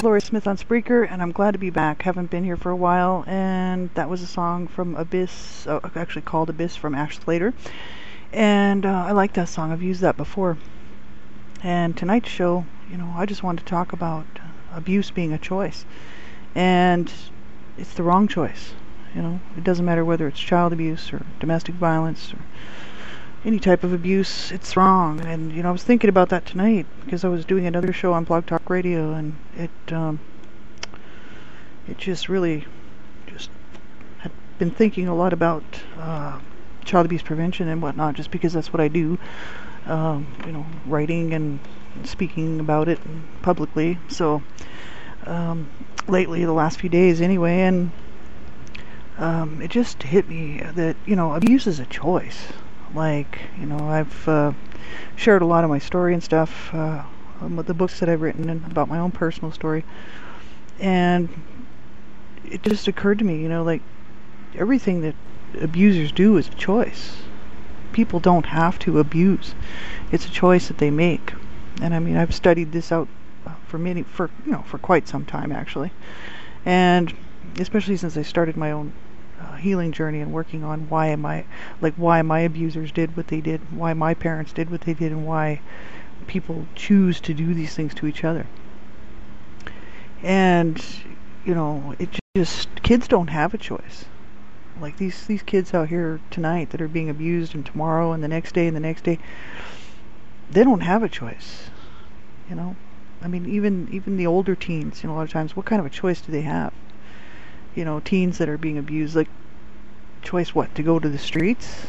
Lori Smith on Spreaker, and I'm glad to be back. Haven't been here for a while, and that was a song from Abyss, actually called Abyss from Ash Slater. And I like that song. I've used that before. And tonight's show, I just wanted to talk about abuse being a choice. And it's the wrong choice. It doesn't matter whether it's child abuse or domestic violence or any type of abuse, it's wrong. And I was thinking about that tonight because I was doing another show on Blog Talk Radio, and it just really had been thinking a lot about child abuse prevention and whatnot, just because that's what I do, writing and speaking about it publicly. So lately, the last few days anyway, and it just hit me that abuse is a choice. I've shared a lot of my story and stuff, the books that I've written and about my own personal story, and it just occurred to me, everything that abusers do is a choice. People don't have to abuse. It's a choice that they make. And I've studied this out for quite some time, actually, and especially since I started my own healing journey and working on why my abusers did what they did, why my parents did what they did, and why people choose to do these things to each other. And kids don't have a choice. Like these kids out here tonight that are being abused, and tomorrow and the next day and the next day, they don't have a choice. Even the older teens, a lot of times, what kind of a choice do they have? Teens that are being abused, choice what? To go to the streets?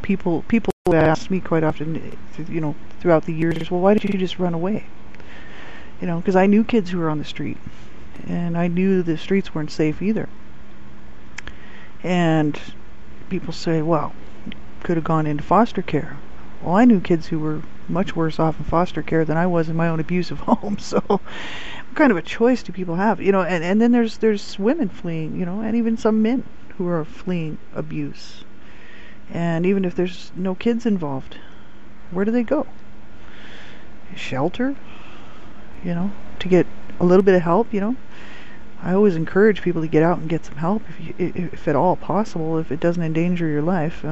People ask me quite often, throughout the years, well, why did you just run away? Because I knew kids who were on the street, and I knew the streets weren't safe either. And people say, well, could have gone into foster care. Well, I knew kids who were much worse off in foster care than I was in my own abusive home. So what kind of a choice do people have? And then there's women fleeing, and even some men who are fleeing abuse. And even if there's no kids involved, where do they go? Shelter? To get a little bit of help, I always encourage people to get out and get some help if at all possible, if it doesn't endanger your life.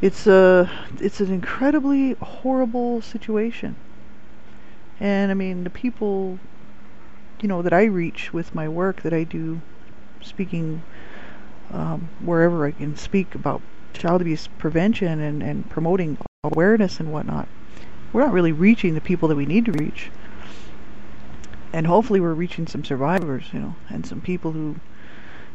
It's an incredibly horrible situation. And the people, that I reach with my work that I do, speaking wherever I can speak about child abuse prevention and promoting awareness and whatnot, we're not really reaching the people that we need to reach. And hopefully we're reaching some survivors, and some people who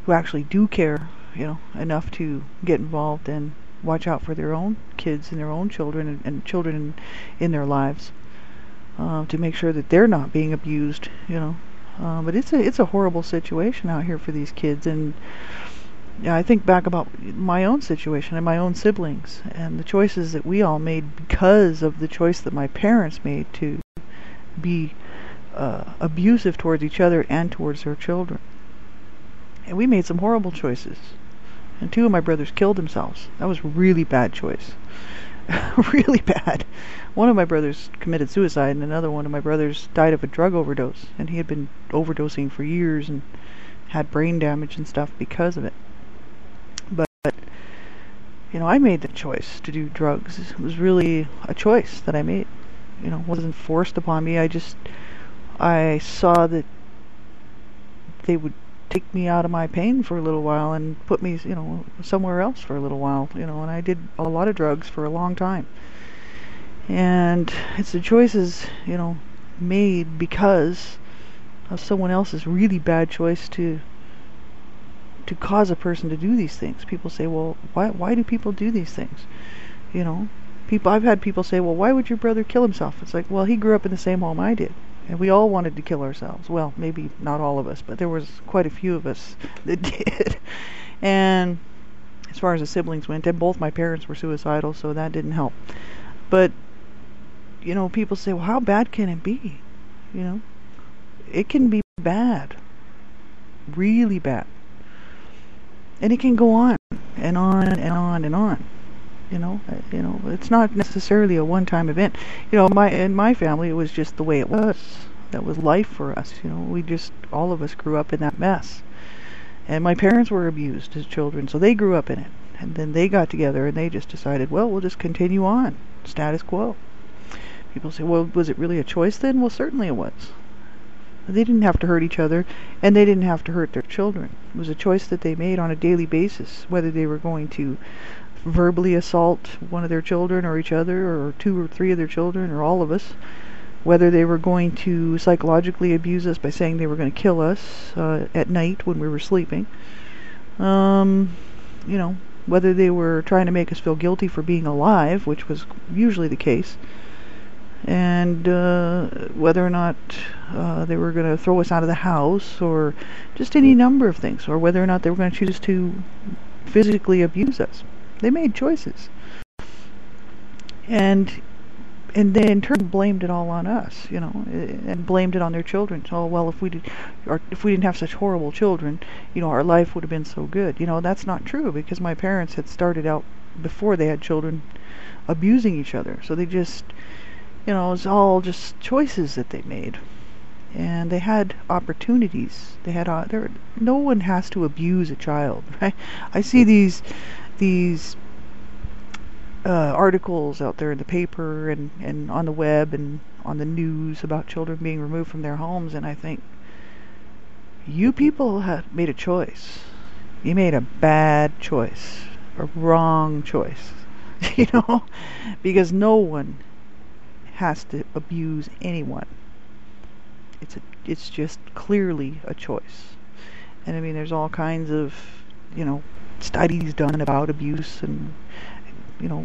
actually do care, enough to get involved and watch out for their own kids and their own children and children in their lives, to make sure that they're not being abused, but it's a horrible situation out here for these kids. And I think back about my own situation and my own siblings and the choices that we all made because of the choice that my parents made to be abusive towards each other and towards their children. And we made some horrible choices. And 2 of my brothers killed themselves. That was a really bad choice. Really bad. One of my brothers committed suicide, and another one of my brothers died of a drug overdose. And he had been overdosing for years and had brain damage and stuff because of it. But I made the choice to do drugs. It was really a choice that I made. It wasn't forced upon me. I saw that they would take me out of my pain for a little while and put me, somewhere else for a little while, and I did a lot of drugs for a long time. And it's the choices, made because of someone else's really bad choice to cause a person to do these things. People say, well, why do people do these things? I've had people say, well, why would your brother kill himself? It's like, well, he grew up in the same home I did. And we all wanted to kill ourselves. Well, maybe not all of us, but there was quite a few of us that did. And as far as the siblings went, and both my parents were suicidal, so that didn't help. But, people say, well, how bad can it be? It can be bad. Really bad. And it can go on and on and on and on. It's not necessarily a one-time event. In my family, it was just the way it was. That was life for us. We just, all of us grew up in that mess. And my parents were abused as children, so they grew up in it. And then they got together and they just decided, well, we'll just continue on. Status quo. People say, well, was it really a choice then? Well, certainly it was. They didn't have to hurt each other, and they didn't have to hurt their children. It was a choice that they made on a daily basis, whether they were going to verbally assault one of their children or each other or two or three of their children or all of us, whether they were going to psychologically abuse us by saying they were going to kill us at night when we were sleeping, whether they were trying to make us feel guilty for being alive, which was usually the case, and whether or not they were going to throw us out of the house, or just any number of things, or whether or not they were going to choose to physically abuse us. They made choices. And they in turn blamed it all on us, and blamed it on their children. So, well, if we didn't have such horrible children, our life would have been so good. That's not true, because my parents had started out, before they had children, abusing each other. So they just, it was all just choices that they made. And they had opportunities. No one has to abuse a child, right? I see these articles out there in the paper and on the web and on the news about children being removed from their homes, and I think, you people have made a choice. You made a bad choice, a wrong choice, because no one has to abuse anyone. It's just clearly a choice. And I mean, there's all kinds of studies done about abuse, and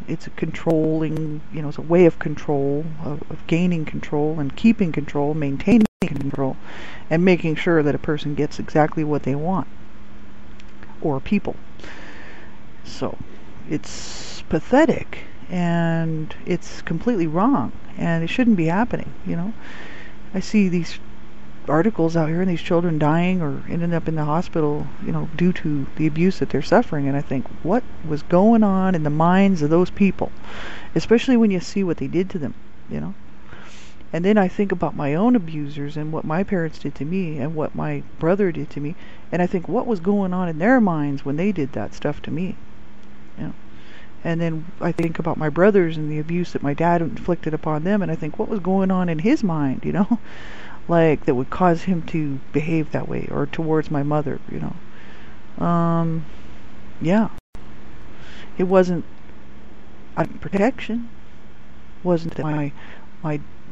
it's a controlling, it's a way of control, of gaining control and keeping control, maintaining control, and making sure that a person gets exactly what they want, or people. So it's pathetic, and it's completely wrong, and it shouldn't be happening. I see these articles out here, and these children dying or ending up in the hospital, due to the abuse that they're suffering, and I think, what was going on in the minds of those people, especially when you see what they did to them, And then I think about my own abusers and what my parents did to me and what my brother did to me, and I think, what was going on in their minds when they did that stuff to me, And then I think about my brothers and the abuse that my dad inflicted upon them, and I think, what was going on in his mind, like, that would cause him to behave that way, or towards my mother, yeah. It wasn't protection. Wasn't that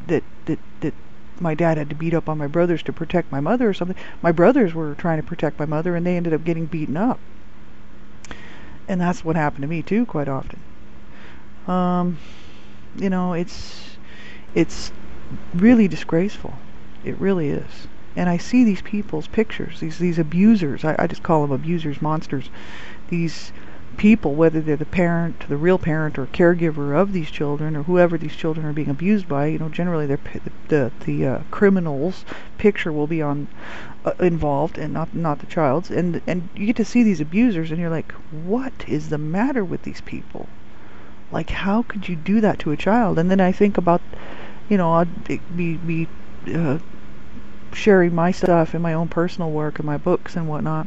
that my dad had to beat up on my brothers to protect my mother or something. My brothers were trying to protect my mother, and they ended up getting beaten up. And that's what happened to me too, quite often. It's really disgraceful. It really is. And I see these people's pictures, these abusers. I just call them abusers, monsters. These people, whether they're the parent, the real parent, or caregiver of these children, or whoever these children are being abused by, generally the criminal's picture will be on involved, and not the child's. And you get to see these abusers, and you're like, what is the matter with these people? Like, how could you do that to a child? And then I think about, I'd be sharing my stuff and my own personal work and my books and whatnot,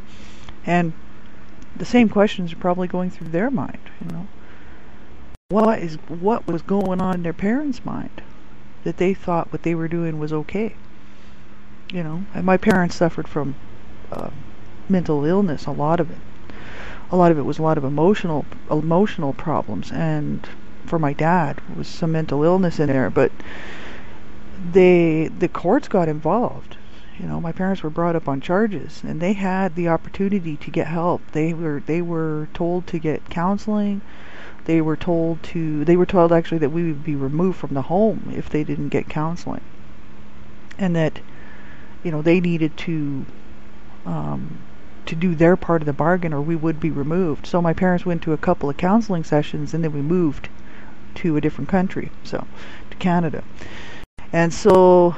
and the same questions are probably going through their mind. What was going on in their parents' mind that they thought what they were doing was okay? And my parents suffered from mental illness. A lot of it was a lot of emotional problems, and for my dad was some mental illness in there, but the courts got involved. My parents were brought up on charges, and they had the opportunity to get help. They were told to get counseling. They were told actually that we would be removed from the home if they didn't get counseling, and that they needed to do their part of the bargain, or we would be removed. So my parents went to a couple of counseling sessions, and then we moved to a different country, so to Canada. And so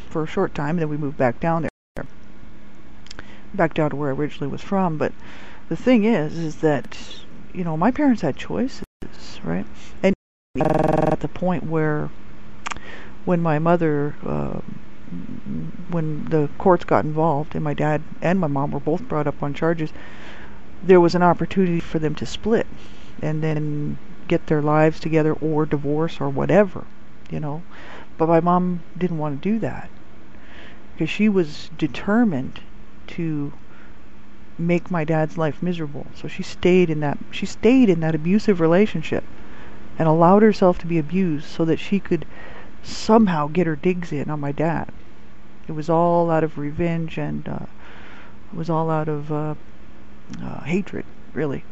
for a short time, then we moved back down there, back down to where I originally was from. But the thing is that my parents had choices, right? And at the point where, when my mother when the courts got involved and my dad and my mom were both brought up on charges, there was an opportunity for them to split and then get their lives together or divorce or whatever, you know. But my mom didn't want to do that because she was determined to make my dad's life miserable. So she stayed in that abusive relationship and allowed herself to be abused so that she could somehow get her digs in on my dad. It was all out of revenge, and it was all out of hatred, really.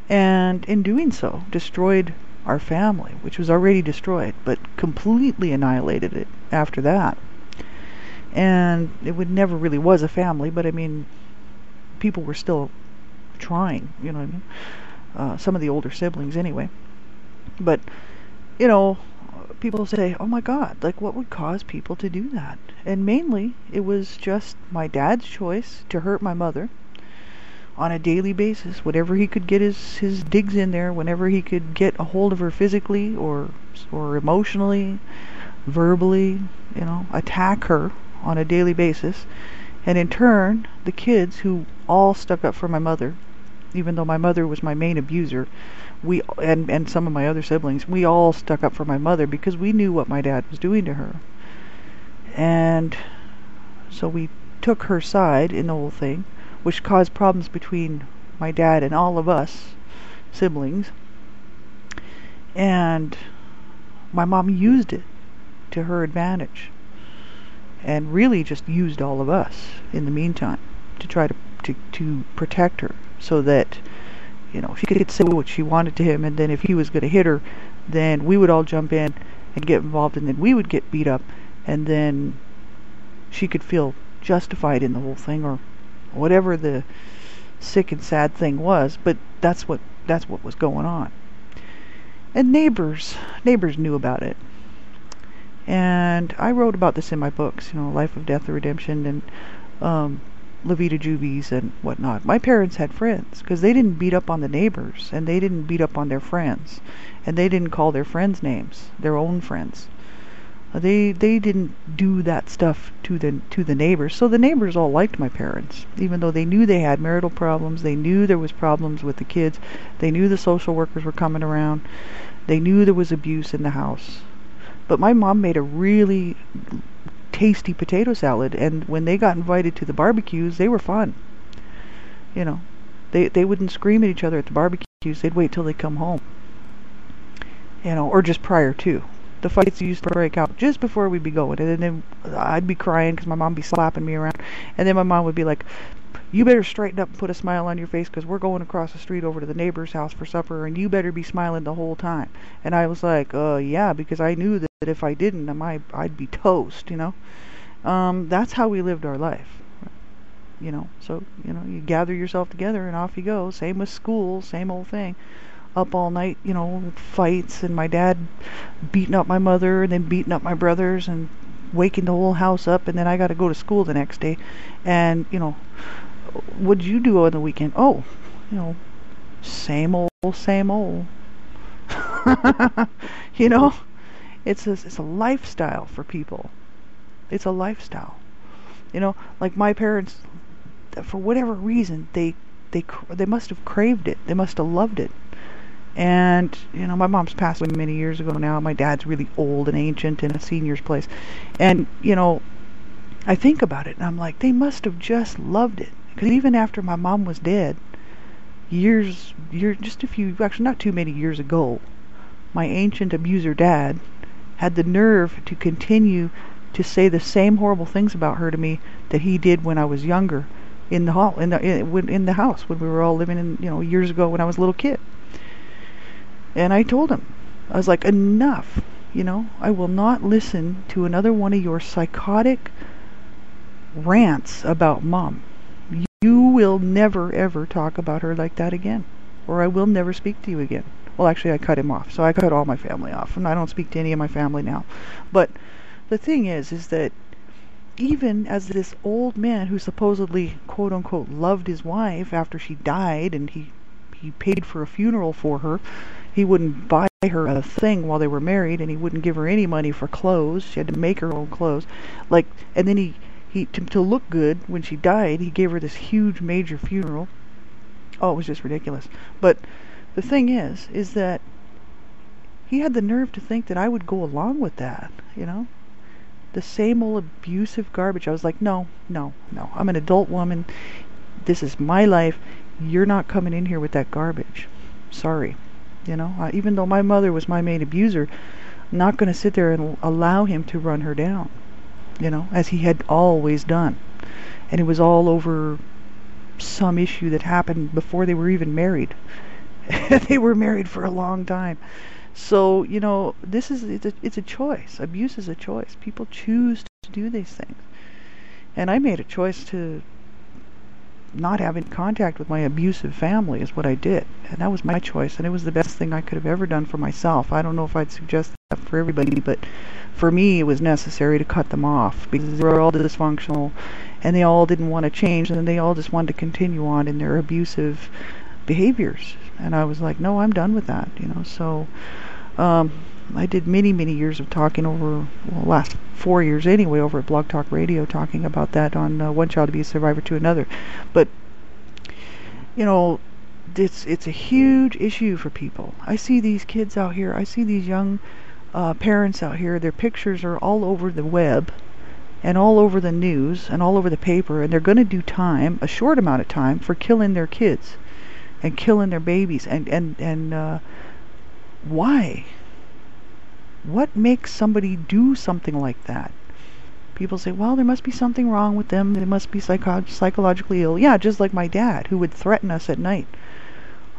And in doing so, destroyed our family, which was already destroyed, but completely annihilated it after that. And it would never really was a family, but I mean, people were still trying, you know what I mean? Some of the older siblings anyway. But, you know, people say, oh my God, like what would cause people to do that? And mainly, it was just my dad's choice to hurt my mother on a daily basis, whenever he could get his digs in there, whenever he could get a hold of her physically or emotionally, verbally, you know, attack her on a daily basis. And in turn, the kids who all stuck up for my mother, even though my mother was my main abuser, and some of my other siblings, we all stuck up for my mother because we knew what my dad was doing to her. And so we took her side in the whole thing, which caused problems between my dad and all of us siblings. And my mom used it to her advantage, and really just used all of us in the meantime to try to protect her, so that, you know, she could say what she wanted to him, and then if he was going to hit her, then we would all jump in and get involved, and then we would get beat up, and then she could feel justified in the whole thing, or whatever the sick and sad thing was. But that's what was going on. And neighbors knew about it. And I wrote about this in my books, you know, Life of Death or Redemption, and La Vida Juvies and whatnot. My parents had friends, because they didn't beat up on the neighbors, and they didn't beat up on their friends, and they didn't call their friends names, their own friends. They didn't do that stuff to the neighbors. So the neighbors all liked my parents, even though they knew they had marital problems. They knew there was problems with the kids. They knew the social workers were coming around. They knew there was abuse in the house. But my mom made a really tasty potato salad, and when they got invited to the barbecues, they were fun. You know, they wouldn't scream at each other at the barbecues. They'd wait till they come home. You know, or just prior to. The fights used to break out just before we'd be going, and then I'd be crying because my mom would be slapping me around, and then my mom would be like, you better straighten up and put a smile on your face, because we're going across the street over to the neighbor's house for supper, and you better be smiling the whole time. And I was like, yeah, because I knew that if I didn't, I'd be toast, you know. That's how we lived our life, you know. So, you know, you gather yourself together and off you go. Same with school, same old thing. Up all night, you know, fights, and my dad beating up my mother and then beating up my brothers and waking the whole house up, and then I got to go to school the next day. And, you know, what'd you do on the weekend? Oh, you know, same old, same old. You know, it's a lifestyle for people. It's a lifestyle. You know, like my parents, for whatever reason, they must have craved it. They must have loved it. And, you know, my mom's passed away many years ago now. My dad's really old and ancient in a senior's place. And, you know, I think about it and I'm like, they must have just loved it. Because even after my mom was dead, actually not too many years ago, my ancient abuser dad had the nerve to continue to say the same horrible things about her to me that he did when I was younger in the house when we were all living in, you know, years ago when I was a little kid. And I told him, I was like, enough, you know, I will not listen to another one of your psychotic rants about Mom. You will never ever talk about her like that again, or I will never speak to you again. Well, actually, I cut him off, so I cut all my family off, and I don't speak to any of my family now. But the thing is that even as this old man who supposedly, quote unquote, loved his wife after she died, and he he paid for a funeral for her. He wouldn't buy her a thing while they were married, and he wouldn't give her any money for clothes. She had to make her own clothes. Like, and then he to look good when she died, he gave her this huge major funeral. Oh, it was just ridiculous. But the thing is that he had the nerve to think that I would go along with that, you know? The same old abusive garbage. I was like, no, no, no. I'm an adult woman. This is my life. You're not coming in here with that garbage. Sorry. You know, even though my mother was my main abuser, I'm not going to sit there and allow him to run her down, you know, as he had always done. And it was all over some issue that happened before they were even married. They were married for a long time. So, you know, it's a choice. Abuse is a choice. People choose to do these things. And I made a choice to not have any contact with my abusive family is what I did. And that was my choice. And it was the best thing I could have ever done for myself. I don't know if I'd suggest that for everybody, but for me it was necessary to cut them off because they were all dysfunctional and they all didn't want to change and they all just wanted to continue on in their abusive behaviors. And I was like, no, I'm done with that, you know. So I did many years of talking over, well, last 4 years anyway, over at Blog Talk Radio, talking about that on One Child Abuse Survivor to Another. But, you know, it's a huge issue for people. I see these kids out here, I see these young parents out here, their pictures are all over the web and all over the news and all over the paper, and they're going to do time, a short amount of time, for killing their kids and killing their babies. And why? What makes somebody do something like that? People say, well, there must be something wrong with them. They must be psychologically ill. Yeah, just like my dad, who would threaten us at night.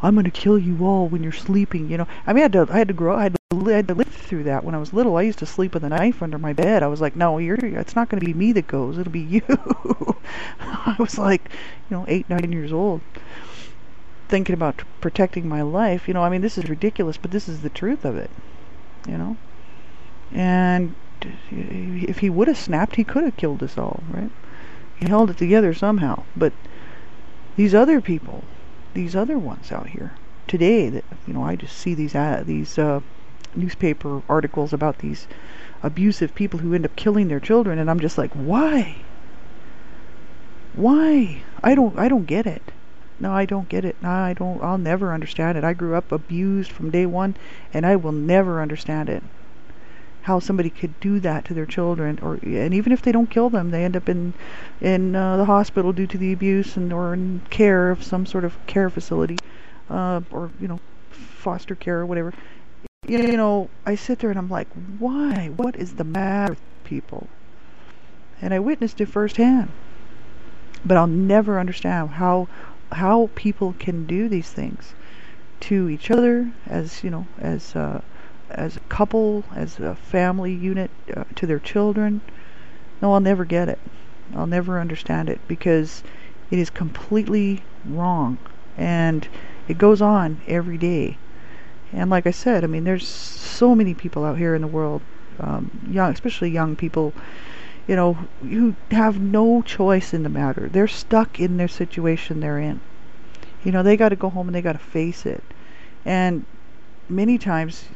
I'm going to kill you all when you're sleeping, you know. I mean, I had to live through that when I was little. I used to sleep with a knife under my bed. I was like, no, it's not going to be me that goes. It'll be you. I was like, 8, 9 years old, thinking about protecting my life. I mean, this is ridiculous, but this is the truth of it, And if he would have snapped, he could have killed us all, right? He held it together somehow. But these other people, these other ones out here today, that I just see these newspaper articles about these abusive people who end up killing their children, and I'm just like, why? I don't get it. No, I don't get it. I'll never understand it. I grew up abused from day one, and I will never understand it. How somebody could do that to their children, and even if they don't kill them, they end up in the hospital due to the abuse, or in care of some sort of care facility, or foster care or whatever. I sit there and I'm like, why? What is the matter with people? And I witnessed it firsthand. But I'll never understand how people can do these things to each other, as as a couple, as a family unit, to their children. No, I'll never get it. I'll never understand it, because it is completely wrong, and it goes on every day. And like I said, I mean, there's so many people out here in the world, especially young people, who have no choice in the matter. They're stuck in their situation they're in. They got to go home and they got to face it. And many times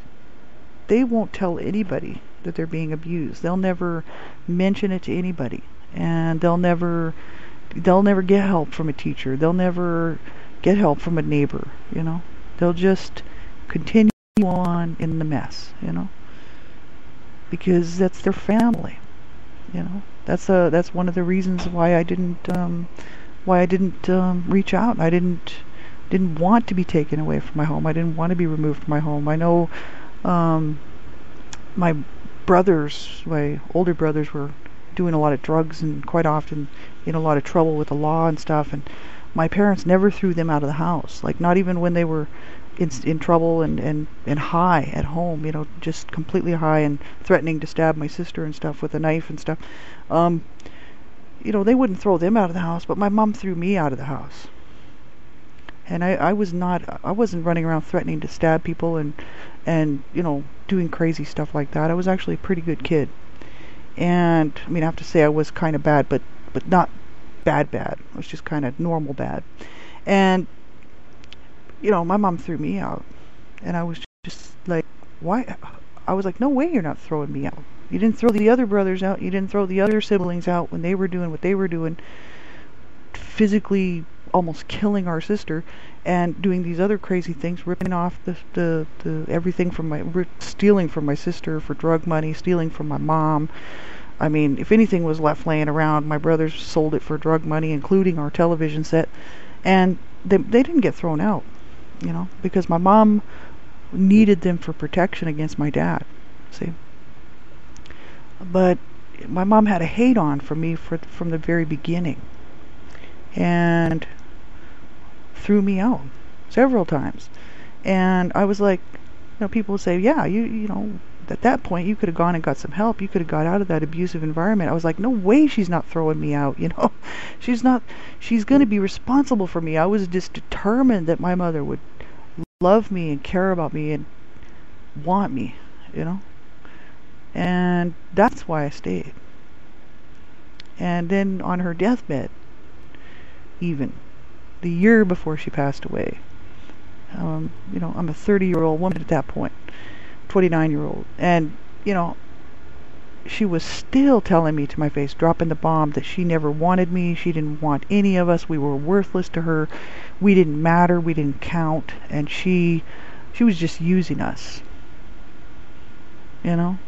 they won't tell anybody that they're being abused. They'll never mention it to anybody, and they'll never get help from a teacher. They'll never get help from a neighbor. They'll just continue on in the mess. Because that's their family. That's one of the reasons why I didn't reach out. I didn't want to be taken away from my home. I didn't want to be removed from my home. I know my older brothers were doing a lot of drugs, and quite often in a lot of trouble with the law and stuff, and my parents never threw them out of the house, like not even when they were in trouble and high at home, just completely high and threatening to stab my sister and stuff with a knife and stuff. They wouldn't throw them out of the house, but my mom threw me out of the house. And I wasn't running around threatening to stab people and doing crazy stuff like that. I was actually a pretty good kid. And I mean, I have to say I was kind of bad, but not bad. I was just kind of normal bad. And my mom threw me out. And I was just like, why? I was like, no way you're not throwing me out. You didn't throw the other brothers out. You didn't throw the other siblings out when they were doing what they were doing, physically almost killing our sister and doing these other crazy things, ripping off the everything from stealing from my sister for drug money, stealing from my mom. I mean, if anything was left laying around, my brothers sold it for drug money, including our television set. And they didn't get thrown out, because my mom needed them for protection against my dad. See? But my mom had a hate on for me from the very beginning. And threw me out several times. And I was like, people would say, yeah, at that point you could have gone and got some help. You could have got out of that abusive environment. I was like, no way she's not throwing me out, She's going to be responsible for me. I was just determined that my mother would love me and care about me and want me, And that's why I stayed. And then on her deathbed, even the year before she passed away, I'm a 30-year-old woman at that point, 29-year-old, and she was still telling me to my face, dropping the bomb, that she never wanted me, she didn't want any of us, we were worthless to her, we didn't matter, we didn't count, and she was just using us. And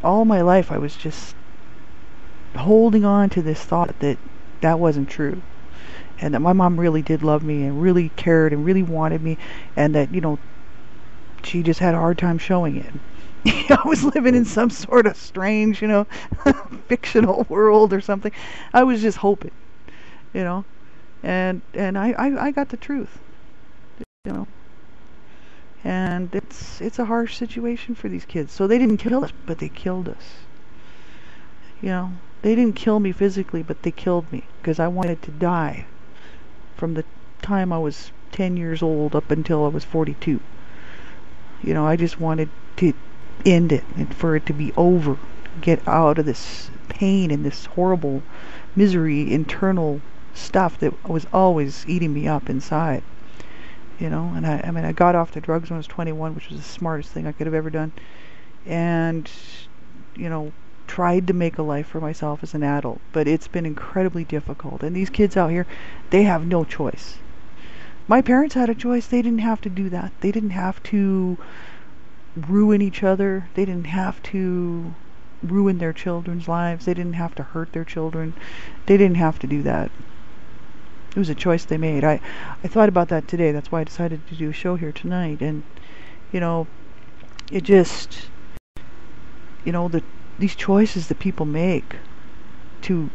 all my life I was just holding on to this thought that wasn't true, and that my mom really did love me and really cared and really wanted me, and that she just had a hard time showing it. I was living in some sort of strange, fictional world or something. I was just hoping, and I got the truth, and it's a harsh situation for these kids. So they didn't kill us, but they killed us. They didn't kill me physically, but they killed me because I wanted to die from the time I was 10 years old up until I was 42. I just wanted to end it and for it to be over, get out of this pain and this horrible misery, internal stuff that was always eating me up inside. And I got off the drugs when I was 21, which was the smartest thing I could have ever done, and tried to make a life for myself as an adult, but it's been incredibly difficult. And these kids out here, they have no choice. My parents had a choice. They didn't have to do that. They didn't have to ruin each other. They didn't have to ruin their children's lives. They didn't have to hurt their children. They didn't have to do that. It was a choice they made. I thought about that today. That's why I decided to do a show here tonight. And it just these choices that people make to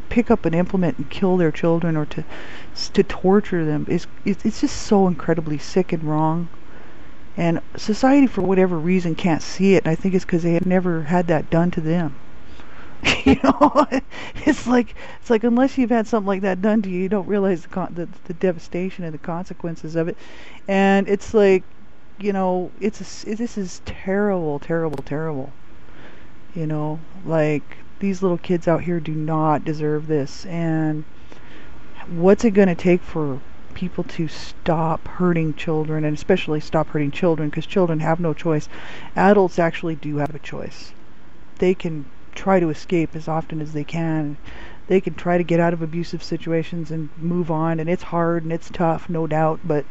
pick up an implement and kill their children, or to torture them, it's just so incredibly sick and wrong. And society, for whatever reason, can't see it. And I think it's because they had never had that done to them. It's like unless you've had something like that done to you, you don't realize the devastation and the consequences of it. And it's like, this is terrible, terrible, terrible. Like, these little kids out here do not deserve this. And what's it going to take for people to stop hurting children, and especially stop hurting children, because children have no choice. Adults actually do have a choice. They can try to escape as often as they can. They can try to get out of abusive situations and move on, and it's hard and it's tough, no doubt, but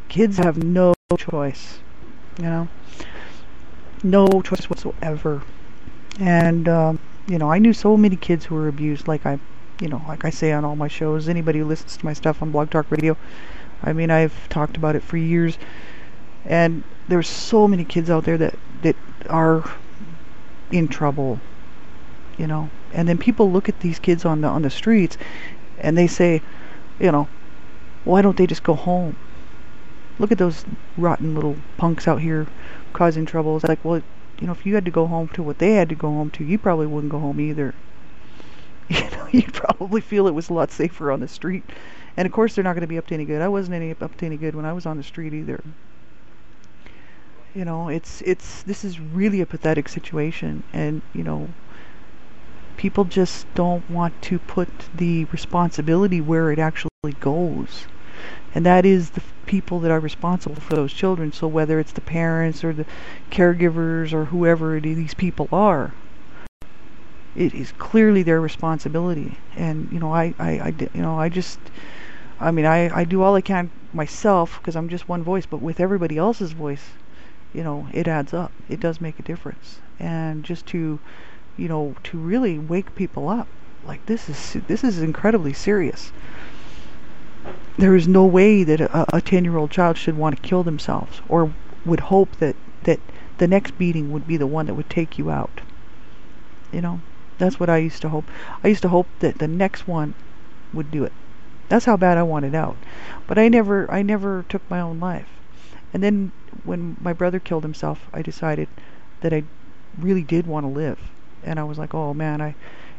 kids have no choice, no choice whatsoever. And I knew so many kids who were abused, like I say on all my shows. Anybody who listens to my stuff on Blog Talk Radio, I've talked about it for years. And there's so many kids out there that are in trouble, And then people look at these kids on the streets, and they say, why don't they just go home? Look at those rotten little punks out here causing trouble. It's like, well, if you had to go home to what they had to go home to, you probably wouldn't go home either. You'd probably feel it was a lot safer on the street. And of course, they're not going to be up to any good. I wasn't up to any good when I was on the street either. This is really a pathetic situation, and people just don't want to put the responsibility where it actually goes. And that is the people that are responsible for those children. So whether it's the parents or the caregivers or whoever these people are, it is clearly their responsibility. And I do all I can myself because I'm just one voice, but with everybody else's voice, it adds up. It does make a difference. And just to really wake people up, like this is incredibly serious. There is no way that a 10-year-old child should want to kill themselves or would hope that the next beating would be the one that would take you out. That's what I used to hope. I used to hope that the next one would do it. That's how bad I wanted out. But I never took my own life. And then when my brother killed himself, I decided that I really did want to live. And I was like, oh man, I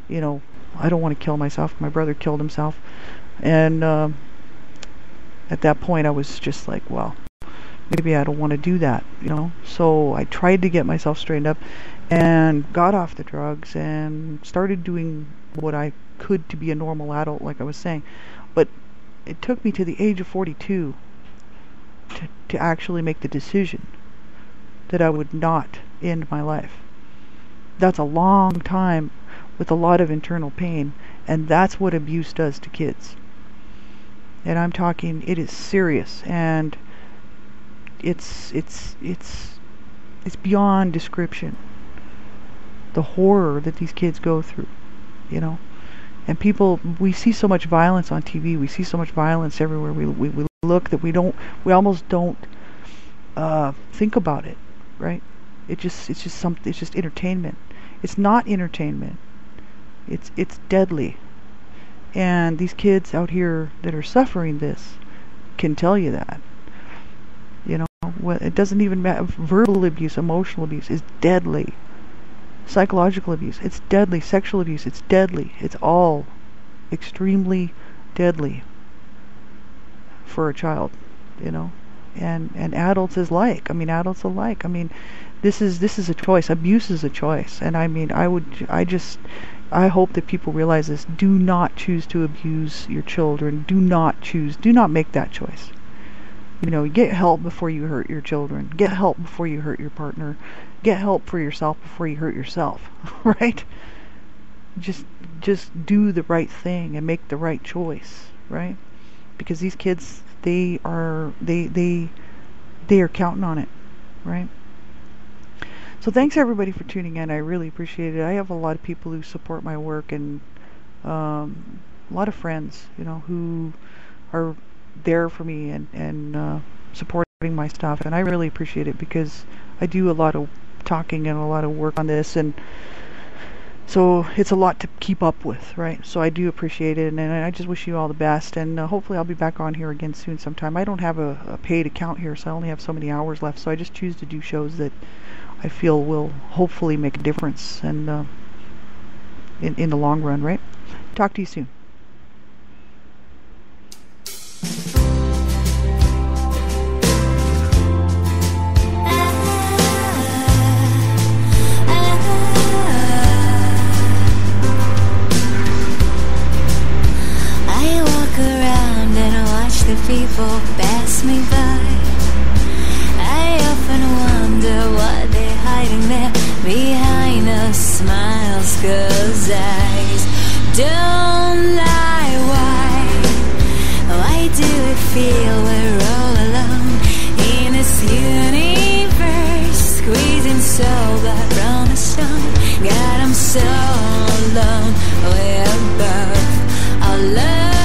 don't want to kill myself. My brother killed himself. And at that point I was just like, well, maybe I don't want to do that, So I tried to get myself straightened up and got off the drugs and started doing what I could to be a normal adult, like I was saying. But it took me to the age of 42 to actually make the decision that I would not end my life. That's a long time with a lot of internal pain, and that's what abuse does to kids. And I'm talking, it is serious, and it's beyond description. The horror that these kids go through, And people, we see so much violence on TV. We see so much violence everywhere we look that we almost don't think about it, right? It's just entertainment. It's not entertainment. It's deadly. And these kids out here that are suffering this can tell you that. It doesn't even matter. Verbal abuse, emotional abuse is deadly. Psychological abuse, it's deadly. Sexual abuse, it's deadly. It's all extremely deadly for a child, and adults alike. Adults alike. This is a choice. Abuse is a choice. And I hope that people realize this. Do not choose to abuse your children. Do not make that choice. Get help before you hurt your children. Get help before you hurt your partner. Get help for yourself before you hurt yourself, right? Just do the right thing and make the right choice, right? Because these kids, they are counting on it, right? So thanks everybody for tuning in. I really appreciate it. I have a lot of people who support my work, and a lot of friends, who are there for me and supporting my stuff, and I really appreciate it because I do a lot of talking and a lot of work on this, and so it's a lot to keep up with, right? So I do appreciate it, and I just wish you all the best, and hopefully I'll be back on here again soon sometime. I don't have a paid account here, so I only have so many hours left, so I just choose to do shows that I feel will hopefully make a difference, and in the long run, right? Talk to you soon. The people pass me by. I often wonder what they're hiding there behind those smiles, 'cause eyes don't lie. Why do we feel we're all alone in this universe, squeezing so blood from the stone? God, I'm so alone. We're both alone.